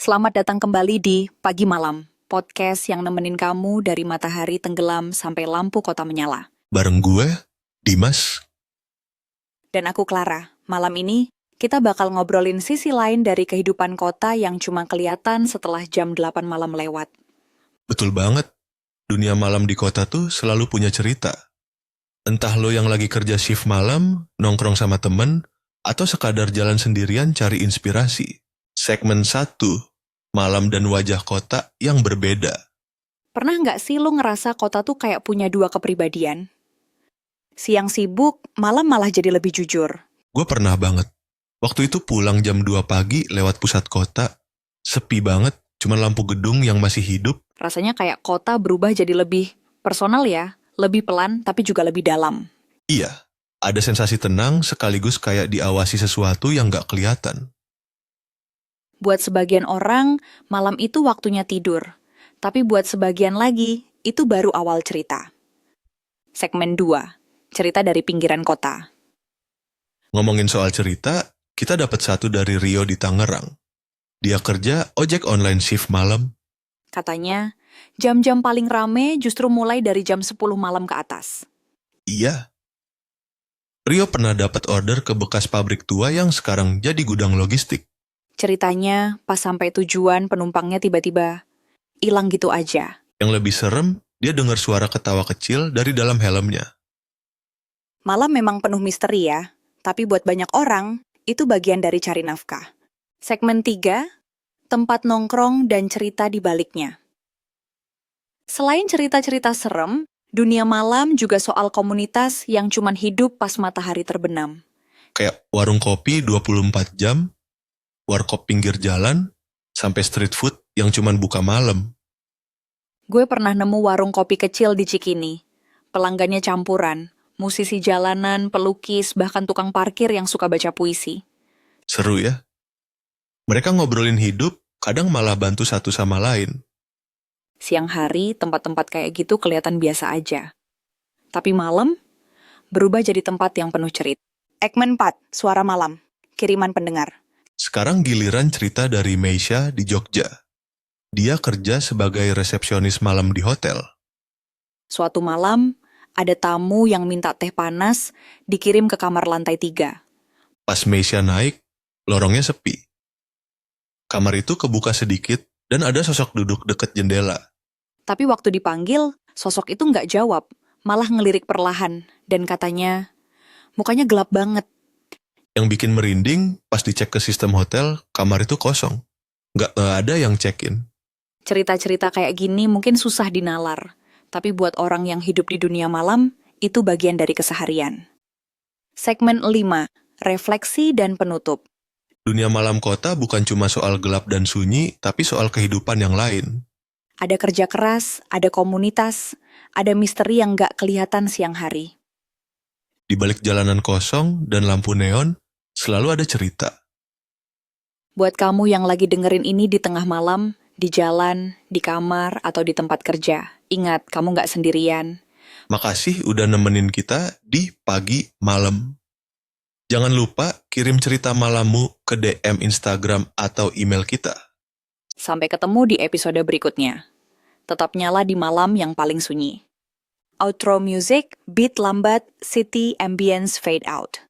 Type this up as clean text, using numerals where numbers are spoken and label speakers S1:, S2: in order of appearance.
S1: Selamat datang kembali di Pagi Malam, podcast yang nemenin kamu dari matahari tenggelam sampai lampu kota menyala.
S2: Bareng gue, Dimas.
S1: Dan aku Clara. Malam ini, kita bakal ngobrolin sisi lain dari kehidupan kota yang cuma kelihatan setelah jam 8 malam lewat.
S2: Betul banget, dunia malam di kota tuh selalu punya cerita. Entah lo yang lagi kerja shift malam, nongkrong sama temen, atau sekadar jalan sendirian cari inspirasi. Segmen 1, malam dan wajah kota yang berbeda.
S1: Pernah nggak sih lo ngerasa kota tuh kayak punya dua kepribadian? Siang sibuk, malam malah jadi lebih jujur.
S2: Gue pernah banget. Waktu itu pulang jam 2 pagi lewat pusat kota. Sepi banget, cuman lampu gedung yang masih hidup.
S1: Rasanya kayak kota berubah jadi lebih personal ya, lebih pelan tapi juga lebih dalam.
S2: Iya, ada sensasi tenang sekaligus kayak diawasi sesuatu yang gak kelihatan.
S1: Buat sebagian orang, malam itu waktunya tidur. Tapi buat sebagian lagi, itu baru awal cerita. Segmen 2, cerita dari pinggiran kota.
S2: Ngomongin soal cerita, kita dapat satu dari Rio di Tangerang. Dia kerja ojek online shift malam.
S1: Katanya, jam-jam paling rame justru mulai dari jam 10 malam ke atas.
S2: Iya. Rio pernah dapat order ke bekas pabrik tua yang sekarang jadi gudang logistik.
S1: Ceritanya, pas sampai tujuan penumpangnya tiba-tiba hilang gitu aja.
S2: Yang lebih serem, dia dengar suara ketawa kecil dari dalam helmnya.
S1: Malam memang penuh misteri ya, tapi buat banyak orang, itu bagian dari cari nafkah. Segmen 3, tempat nongkrong dan cerita di baliknya. Selain cerita-cerita serem, dunia malam juga soal komunitas yang cuman hidup pas matahari terbenam.
S2: Kayak warung kopi 24 jam, warkop pinggir jalan, sampai street food yang cuman buka malam.
S1: Gue pernah nemu warung kopi kecil di Cikini. Pelanggannya campuran, musisi jalanan, pelukis, bahkan tukang parkir yang suka baca puisi.
S2: Seru ya? Mereka ngobrolin hidup, kadang malah bantu satu sama lain.
S1: Siang hari, tempat-tempat kayak gitu kelihatan biasa aja. Tapi malam, berubah jadi tempat yang penuh cerita. Segmen 4, Suara Malam, kiriman pendengar.
S2: Sekarang giliran cerita dari Meisha di Jogja. Dia kerja sebagai resepsionis malam di hotel.
S1: Suatu malam, ada tamu yang minta teh panas dikirim ke kamar lantai 3.
S2: Pas Meisha naik, lorongnya sepi. Kamar itu kebuka sedikit dan ada sosok duduk dekat jendela.
S1: Tapi waktu dipanggil, sosok itu nggak jawab, malah ngelirik perlahan, dan katanya, mukanya gelap banget.
S2: Yang bikin merinding, pas dicek ke sistem hotel, kamar itu kosong. Nggak ada yang check-in.
S1: Cerita-cerita kayak gini mungkin susah dinalar, tapi buat orang yang hidup di dunia malam, itu bagian dari keseharian. Segmen 5, refleksi dan penutup.
S2: Dunia malam kota bukan cuma soal gelap dan sunyi, tapi soal kehidupan yang lain.
S1: Ada kerja keras, ada komunitas, ada misteri yang nggak kelihatan siang hari.
S2: Di balik jalanan kosong dan lampu neon, selalu ada cerita.
S1: Buat kamu yang lagi dengerin ini di tengah malam, di jalan, di kamar, atau di tempat kerja, ingat kamu nggak sendirian.
S2: Makasih udah nemenin kita di pagi malam. Jangan lupa kirim cerita malammu ke DM Instagram atau email kita.
S1: Sampai ketemu di episode berikutnya. Tetap nyala di malam yang paling sunyi. Outro music, beat lambat, city ambience fade out.